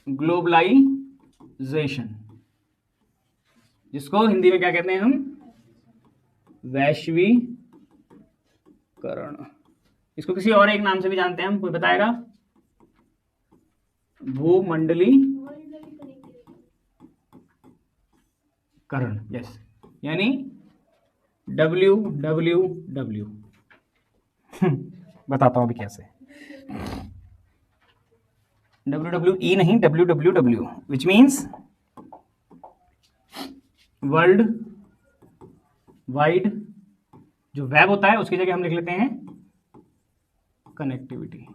Globalisation, जिसको हिंदी में क्या कहते हैं हम, वैश्वीकरण। इसको किसी और एक नाम से भी जानते हैं हम, कोई बताएगा? भूमंडलीकरण, यस, यानी WWW। बताता हूं अभी कैसे। WWE नहीं, WWW, which means world wide. जो वेब होता है उसकी जगह हम लिख लेते हैं कनेक्टिविटी।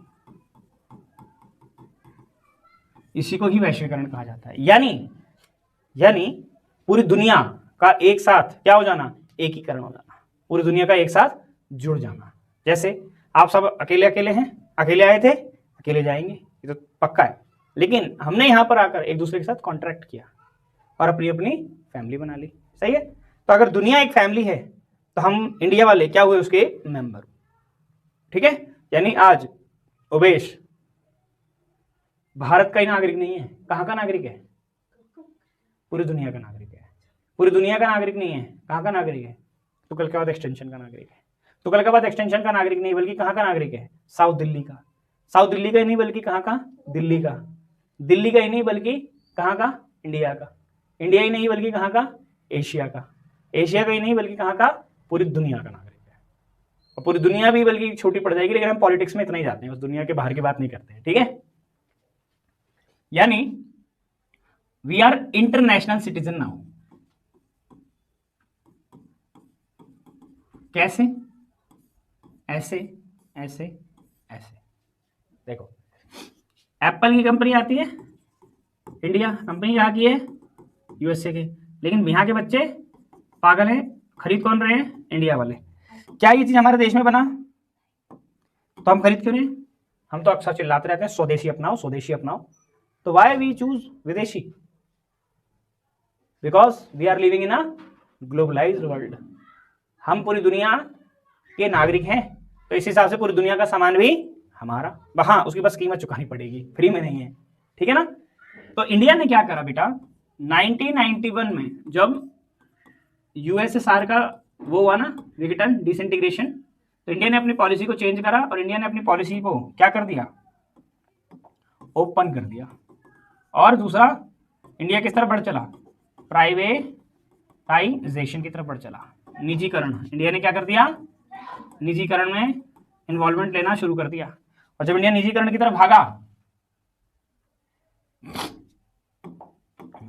इसी को ही वैश्वीकरण कहा जाता है, यानी पूरी दुनिया का एक साथ क्या हो जाना, एकीकरण हो जाना, पूरी दुनिया का एक साथ जुड़ जाना। जैसे आप सब अकेले अकेले हैं, अकेले आए थे, अकेले जाएंगे, ये तो पक्का है, लेकिन हमने यहां पर आकर एक दूसरे के साथ कॉन्ट्रैक्ट किया और अपनी अपनी फैमिली बना ली। सही है? तो अगर दुनिया एक फैमिली है तो हम इंडिया वाले क्या हुए, उसके मेंबर। ठीक है? यानी आज उबेश भारत का ही नागरिक नहीं है, कहां का नागरिक है, पूरी दुनिया का नागरिक है। पूरी दुनिया का नागरिक नहीं है, कहां का नागरिक है, तुगलकाबाद एक्सटेंशन का नागरिक है। तुगलकाबाद एक्सटेंशन का नागरिक नहीं बल्कि कहां का नागरिक है, साउथ दिल्ली का। साउथ दिल्ली का ही नहीं बल्कि कहां का, दिल्ली का। दिल्ली का ही नहीं बल्कि कहां का, इंडिया का। इंडिया ही नहीं बल्कि कहां का, एशिया का। एशिया का ही नहीं बल्कि कहां का, पूरी दुनिया का नागरिक है। और पूरी दुनिया भी बल्कि छोटी पड़ जाएगी, लेकिन हम पॉलिटिक्स में इतना ही जाते हैं, बस दुनिया के बाहर की बात नहीं करते हैं। ठीक है? यानी we are international citizen now. कैसे? ऐसे ऐसे ऐसे। देखो, एप्पल की कंपनी आती है इंडिया, कंपनी कहाँ की है, यूएसए के, लेकिन यहाँ के बच्चे पागल हैं, खरीद कौन रहे हैं, इंडिया वाले। क्या ये चीज हमारे देश में बना तो हम खरीद क्यों रहे हैं? हम तो अक्सर चिल्लाते रहते हैं स्वदेशी अपनाओ, स्वदेशी अपनाओ। तो वाई वी चूज विदेशी? Because we are living in a globalised world. हम पूरी दुनिया के नागरिक हैं, तो इस हिसाब से पूरी दुनिया का सामान भी हमारा। हाँ, उसकी बस कीमत चुकानी पड़ेगी, फ्री में नहीं है। ठीक है ना? तो इंडिया ने क्या करा बेटा, 1991 में जब यूएसएसआर का वो हुआ ना, विघटन, डिसइंटीग्रेशन, तो इंडिया ने अपनी पॉलिसी को चेंज करा और इंडिया ने अपनी पॉलिसी को क्या कर दिया, ओपन कर दिया। और दूसरा, इंडिया किस तरफ बढ़ चला, प्राइवेटाइजेशन की तरफ बढ़ चला, निजीकरण। इंडिया ने क्या कर दिया, निजीकरण में इन्वॉल्वमेंट लेना शुरू कर दिया। और जब इंडिया निजीकरण की तरफ भागा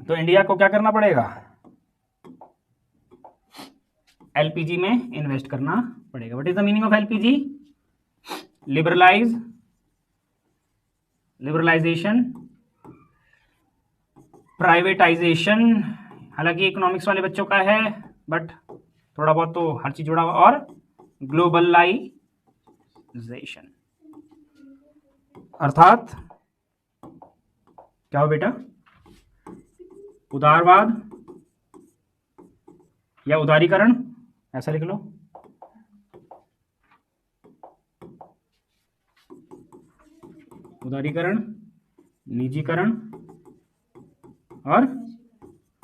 तो इंडिया को क्या करना पड़ेगा, एलपीजी में इन्वेस्ट करना पड़ेगा। What is the meaning of LPG? Liberalisation, privatisation. हालांकि इकोनॉमिक्स वाले बच्चों का है, बट थोड़ा बहुत तो हर चीज जुड़ा हुआ। और ग्लोबलाइजेशन अर्थात क्या हो बेटा, उदारवाद या उदारीकरण, ऐसा लिख लो। उदारीकरण, निजीकरण और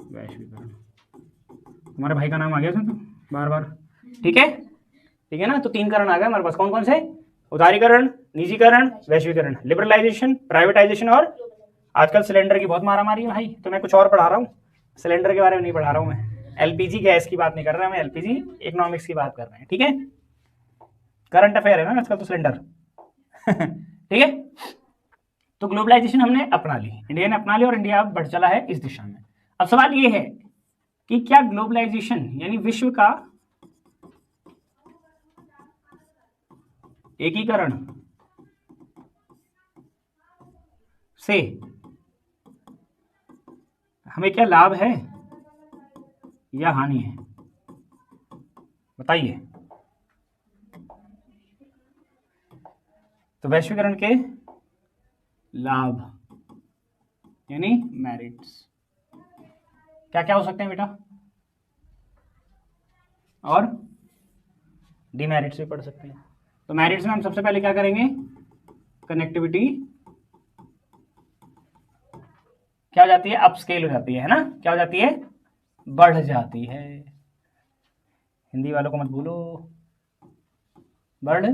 वैश्वीकरण। तुम्हारे भाई का नाम आ गया था तो बार बार। ठीक है? ठीक है ना? तो 3 कारण आ गए हमारे पास। कौन कौन से? उदारीकरण, निजीकरण, वैश्वीकरण, लिबरलाइजेशन, प्राइवेटाइजेशन। और आजकल सिलेंडर की बहुत मारामारी है भाई, तो मैं कुछ और पढ़ा रहा हूँ, सिलेंडर के बारे में नहीं पढ़ा रहा हूँ मैं। एलपीजी गैस की बात नहीं कर रहा मैं, एलपीजी इकोनॉमिक्स की बात कर रहे हैं। ठीक है? करंट अफेयर है ना आजकल तो सिलेंडर। ठीक है? तो ग्लोबलाइजेशन हमने अपना ली, इंडिया ने अपना ली, और इंडिया अब बढ़ चला है इस दिशा में। अब सवाल ये है कि क्या ग्लोबलाइजेशन यानी विश्व का एकीकरण से हमें क्या लाभ है या हानि है, बताइए। तो वैश्वीकरण के लाभ यानी मेरिट्स क्या क्या हो सकते हैं बेटा, और डिमेरिट्स भी पढ़ सकते हैं। तो मेरिट्स में हम सबसे पहले क्या करेंगे, कनेक्टिविटी क्या हो जाती है, अपस्केल हो जाती है ना, क्या हो जाती है, बढ़ जाती है। हिंदी वालों को मत भूलो, बढ़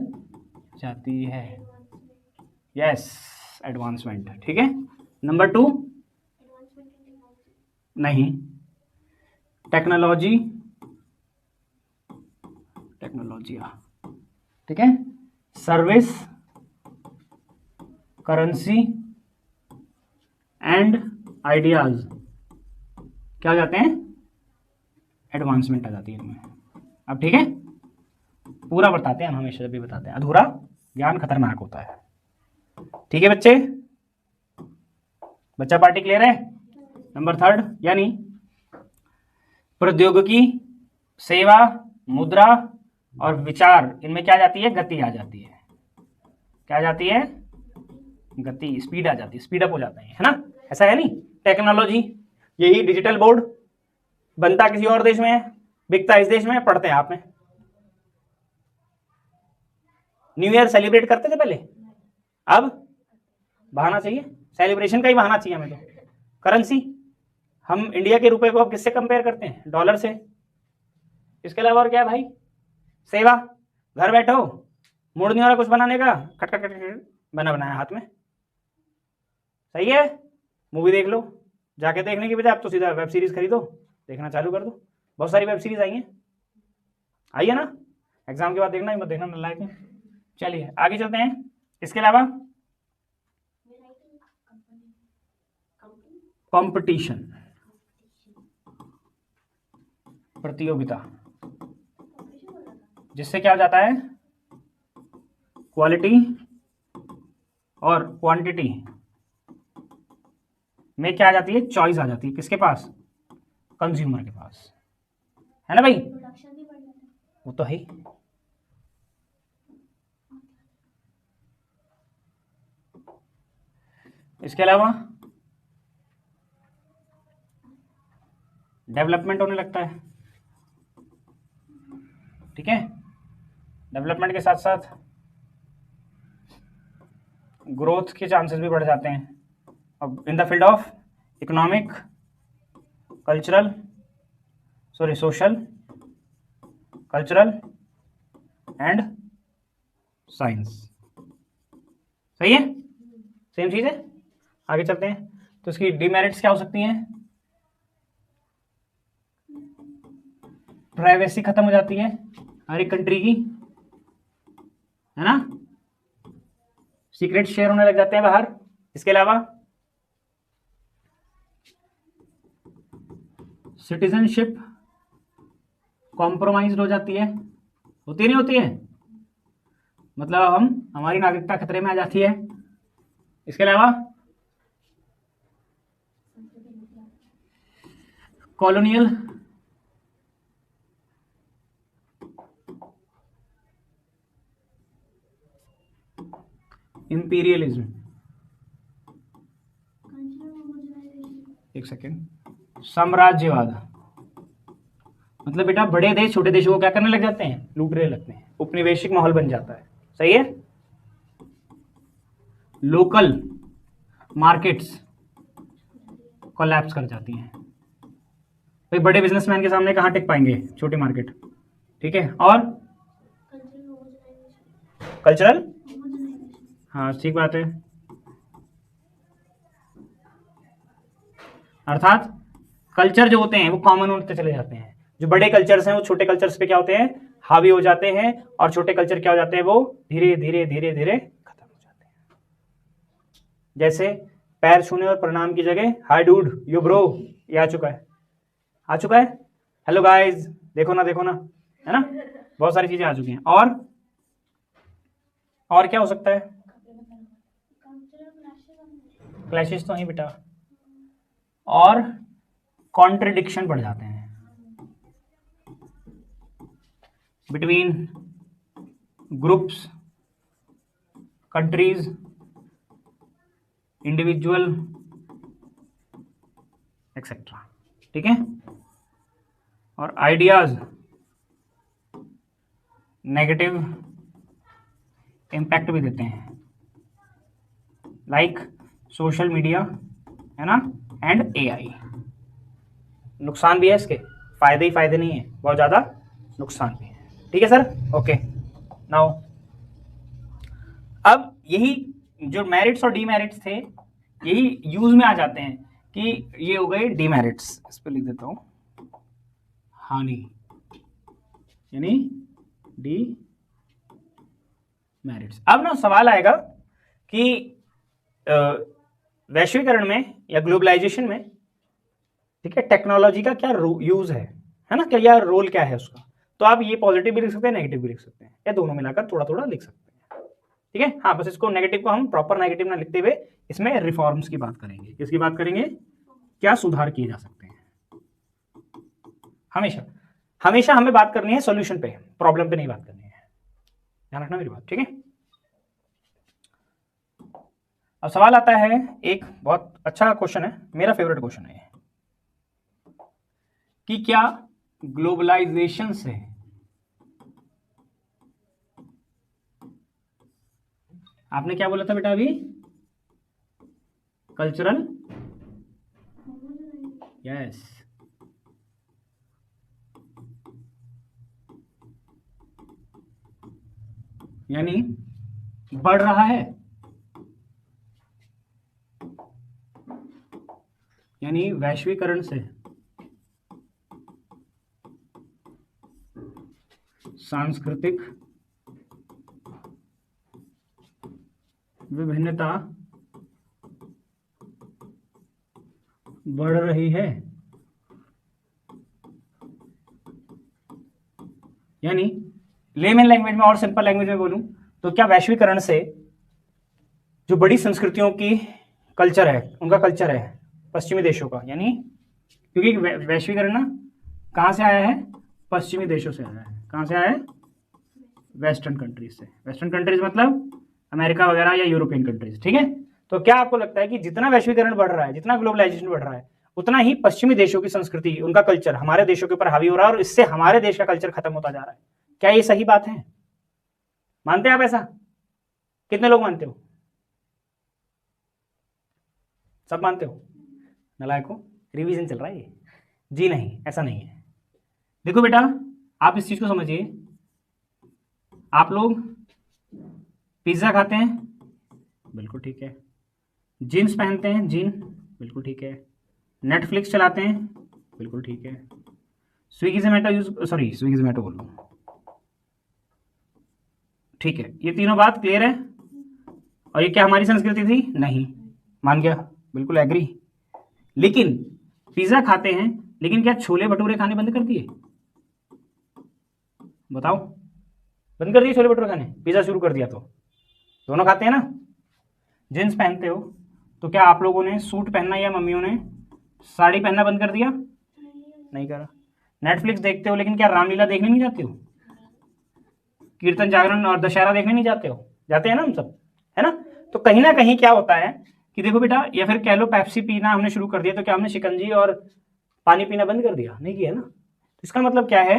जाती है, यस, एडवांसमेंट। ठीक है, नंबर 2, नहीं, टेक्नोलॉजी, टेक्नोलॉजी, ठीक है, सर्विस, करेंसी एंड आइडियाज क्या हो जाते हैं, एडवांसमेंट आ जाती है इनमें। अब ठीक है, पूरा बताते हैं हम, हमेशा जब भी बताते हैं, अधूरा ज्ञान खतरनाक होता है। ठीक है बच्चे, बच्चा पार्टी क्लियर है। नंबर 3 यानी प्रौद्योगिकी, सेवा, मुद्रा और विचार, इनमें क्या जाती है, गति आ जाती है। क्या जाती है, गति, स्पीड आ जाती है, स्पीड अप हो जाता है ना, ऐसा है नहीं। टेक्नोलॉजी, यही डिजिटल बोर्ड बनता किसी और देश में है, बिकता इस देश में, पढ़ते हैं आप में। न्यू ईयर सेलिब्रेट करते थे पहले, अब बहाना चाहिए, सेलिब्रेशन का ही बहाना चाहिए हमें। तो करेंसी, हम इंडिया के रुपए को अब किससे कंपेयर करते हैं, डॉलर से। इसके अलावा और क्या है भाई, सेवा, घर बैठो, मूड नहीं हो रहा कुछ बनाने का, खट खट खट बना बनाया हाथ में, सही है। मूवी देख लो, जाके देखने की बजाय अब तो सीधा वेब सीरीज खरीदो, देखना चालू कर दो। बहुत सारी वेब सीरीज आई है ना, एग्जाम के बाद देखना ही मत देखना, नालायक है। चलिए आगे चलते हैं। इसके अलावा कंपटीशन, प्रतियोगिता, जिससे क्या हो जाता है, क्वालिटी और क्वांटिटी में क्या आ जाती है, चॉइस आ जाती है, किसके पास, कंज्यूमर के पास, है ना भाई, वो तो है ही। इसके अलावा डेवलपमेंट होने लगता है, ठीक है, डेवलपमेंट के साथ साथ ग्रोथ के चांसेस भी बढ़ जाते हैं। अब in the field of economic, cultural, sorry social, cultural and science, सही है, सेम चीज है। आगे चलते हैं, तो इसकी डिमेरिट्स क्या हो सकती हैं, प्राइवेसी खत्म हो जाती है हर एक कंट्री की, है ना, सीक्रेट शेयर होने लग जाते हैं बाहर। इसके अलावा सिटीजनशिप कॉम्प्रोमाइज हो जाती है, होती नहीं होती है, मतलब हमारी नागरिकता खतरे में आ जाती है। इसके अलावा कॉलोनियल, इंपीरियलिज्म, एक सेकेंड, साम्राज्यवाद, मतलब बेटा बड़े देश छोटे देशों को क्या करने लग जाते हैं, लूटने लगते हैं, उपनिवेशिक माहौल बन जाता है, सही है। लोकल मार्केट्स कोलैप्स कर जाती हैं, भाई बड़े बिजनेसमैन के सामने कहाँ टिक पाएंगे छोटी मार्केट, ठीक है। और कल्चरल, हाँ ठीक बात है, अर्थात कल्चर जो होते हैं वो कॉमन होते चले जाते हैं, जो बड़े कल्चर्स हैं वो छोटे कल्चर्स पे क्या होते हैं, हावी हो जाते हैं, और छोटे कल्चर क्या हो जाते हैं, वो धीरे धीरे धीरे धीरे खत्म हो जाते हैं। जैसे पैर छूने और प्रणाम की जगह हाय डूड, यो ब्रो, ये आ चुका है, हेलो गाइस, देखो ना, है ना, बहुत सारी चीजें आ चुकी हैं। और क्या हो सकता है, क्लैशेस तो नहीं बेटा, और कॉन्ट्रडिक्शन बढ़ जाते हैं between groups, countries, individual etcetera, ठीक है। और आइडियाज नेगेटिव इम्पैक्ट भी देते हैं, लाइक सोशल मीडिया, है ना, एंड एआई। नुकसान भी है इसके, फायदे ही फायदे नहीं है, बहुत ज्यादा नुकसान भी है। ठीक है सर, ओके। नाउ अब यही जो मेरिट्स और डीमेरिट्स थे यही यूज में आ जाते हैं कि ये हो गए डीमेरिट्स। इस पे लिख देता हूं हानि, यानी डी मेरिट्स। अब ना सवाल आएगा कि वैश्वीकरण में या ग्लोबलाइजेशन में, ठीक है, टेक्नोलॉजी का क्या यूज है ना, क्या या रोल क्या है उसका। तो आप ये पॉजिटिव भी लिख सकते हैं, नेगेटिव भी लिख सकते हैं, या दोनों मिलाकर थोड़ा थोड़ा लिख सकते हैं। ठीक है, हाँ, बस इसको नेगेटिव को हम प्रॉपर नेगेटिव ना लिखते हुए इसमें रिफॉर्म्स की बात करेंगे। किसकी बात करेंगे, क्या सुधार किए जा सकते हैं। हमेशा हमेशा हमें बात करनी है सॉल्यूशन पे, प्रॉब्लम पे नहीं बात करनी है, ध्यान रखना मेरी बात। ठीक है, अब सवाल आता है, एक बहुत अच्छा क्वेश्चन है, मेरा फेवरेट क्वेश्चन है कि क्या ग्लोबलाइजेशन से आपने क्या बोला था बेटा अभी, कल्चरल, यस, यानी बढ़ रहा है, यानी वैश्वीकरण से सांस्कृतिक विभिन्नता बढ़ रही है। यानी लेमन लैंग्वेज में और सिंपल लैंग्वेज में बोलूं तो क्या वैश्वीकरण से जो बड़ी संस्कृतियों की कल्चर है, उनका कल्चर है पश्चिमी देशों का, यानी क्योंकि वैश्वीकरण ना कहां से आया है, पश्चिमी देशों से आया है। कहां से आया है, वेस्टर्न कंट्रीज से। वेस्टर्न कंट्रीज मतलब अमेरिका वगैरह या यूरोपियन कंट्रीज। ठीक है, तो क्या आपको लगता है कि जितना वैश्वीकरण बढ़ रहा है, जितना ग्लोबलाइजेशन बढ़ रहा है, उतना ही पश्चिमी देशों की संस्कृति, उनका कल्चर हमारे देशों के ऊपर हावी हो रहा है और इससे हमारे देश का कल्चर खत्म होता जा रहा है। क्या ये सही बात है, मानते हैं आप ऐसा? कितने लोग मानते हो? सब मानते हो? नलायकों, रिवीजन चल रहा है ये। जी नहीं, ऐसा नहीं है। देखो बेटा, आप इस चीज को समझिए, आप लोग पिज्जा खाते हैं, बिल्कुल ठीक है। जीन्स पहनते हैं, जीन, बिल्कुल ठीक है। नेटफ्लिक्स चलाते हैं, बिल्कुल ठीक है। स्विगी जोमेटो स्विगी जोमेटो बोल रहा हूं, ठीक है। ये तीनों बात क्लियर है। और ये क्या हमारी संस्कृति थी? नहीं, मान गया, बिल्कुल एग्री। लेकिन पिज्जा खाते हैं, लेकिन क्या छोले भटूरे खाने बंद कर दिए? बताओ, बंद कर दिए छोले भटूरे खाने, पिज्जा शुरू कर दिया? तो दोनों खाते हैं ना। जींस पहनते हो तो क्या आप लोगों ने सूट पहनना या मम्मियों ने साड़ी पहनना बंद कर दिया? नहीं करा। नेटफ्लिक्स देखते हो, लेकिन क्या रामलीला देखने नहीं जाते हो? कीर्तन जागरण और दशहरा देखने नहीं जाते हो? जाते हैं ना हम सब, है ना। तो कहीं ना कहीं क्या होता है कि देखो बेटा, या फिर कह लो पेप्सी पीना हमने शुरू कर दिया, तो क्या हमने शिकंजी और पानी पीना बंद कर दिया? नहीं किया ना। तो इसका मतलब क्या है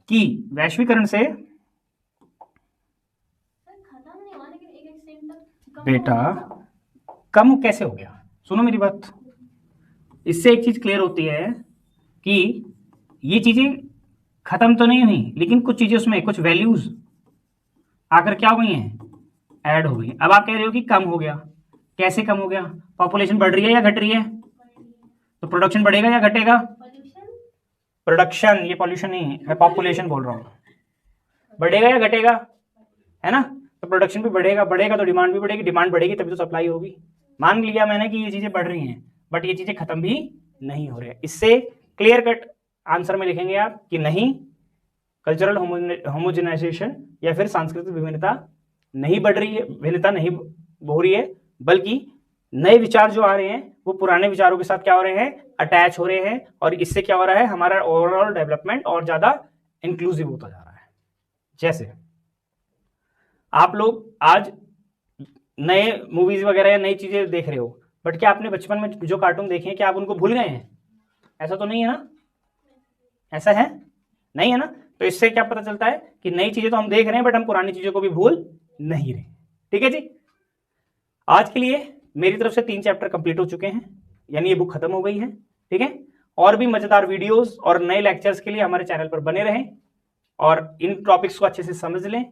कि वैश्वीकरण से बेटा कम कैसे हो गया? सुनो मेरी बात, इससे एक चीज क्लियर होती है कि ये चीजें खत्म तो नहीं हुई, लेकिन कुछ चीजें उसमें, कुछ वैल्यूज आकर क्या हो गई हैं, ऐड हो गई। अब आप कह रहे हो कि कम हो गया, कैसे कम हो गया? पॉपुलेशन बढ़ रही है या घट रही है? तो प्रोडक्शन बढ़ेगा या घटेगा? प्रोडक्शन, ये पॉल्यूशन नहीं है, मैं पॉपुलेशन बोल रहा हूँ। बढ़ेगा या घटेगा, है ना। तो प्रोडक्शन भी बढ़ेगा, बढ़ेगा तो डिमांड भी बढ़ेगी, डिमांड बढ़ेगी तभी तो सप्लाई होगी। मान लिया मैंने कि ये चीजें बढ़ रही हैं, बट ये चीजें खत्म भी नहीं हो रही है। इससे क्लियर कट आंसर में लिखेंगे आप कि नहीं, कल्चरल होमोजेनाइजेशन या फिर सांस्कृतिक विभिन्नता नहीं बढ़ रही है, भिन्नता नहीं हो रही है, बल्कि नए विचार जो आ रहे हैं वो पुराने विचारों के साथ क्या हो रहे हैं, अटैच हो रहे हैं। और इससे क्या हो रहा है, हमारा ओवरऑल डेवलपमेंट और ज्यादा इंक्लूसिव होता जा रहा है। जैसे आप लोग आज नए मूवीज वगैरह या नई चीजें देख रहे हो, बट क्या आपने बचपन में जो कार्टून देखे हैं क्या आप उनको भूल गए हैं? ऐसा तो नहीं है ना, ऐसा है नहीं है ना। तो इससे क्या पता चलता है कि नई चीजें तो हम देख रहे हैं, बट हम पुरानी चीजों को भी भूल नहीं रहे। ठीक है जी, आज के लिए मेरी तरफ से 3 चैप्टर कंप्लीट हो चुके हैं। यानी ये बुक खत्म हो गई है। ठीक है, और भी मजेदार वीडियोस और नए लेक्चर्स के लिए हमारे चैनल पर बने रहें और इन टॉपिक्स को अच्छे से समझ लें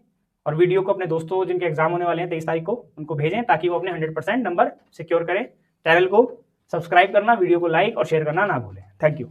और वीडियो को अपने दोस्तों जिनके एग्जाम होने वाले हैं 23 तारीख को उनको भेजें ताकि वो अपने 100% नंबर सिक्योर करें। चैनल को सब्सक्राइब करना, वीडियो को लाइक और शेयर करना ना भूलें। Thank you.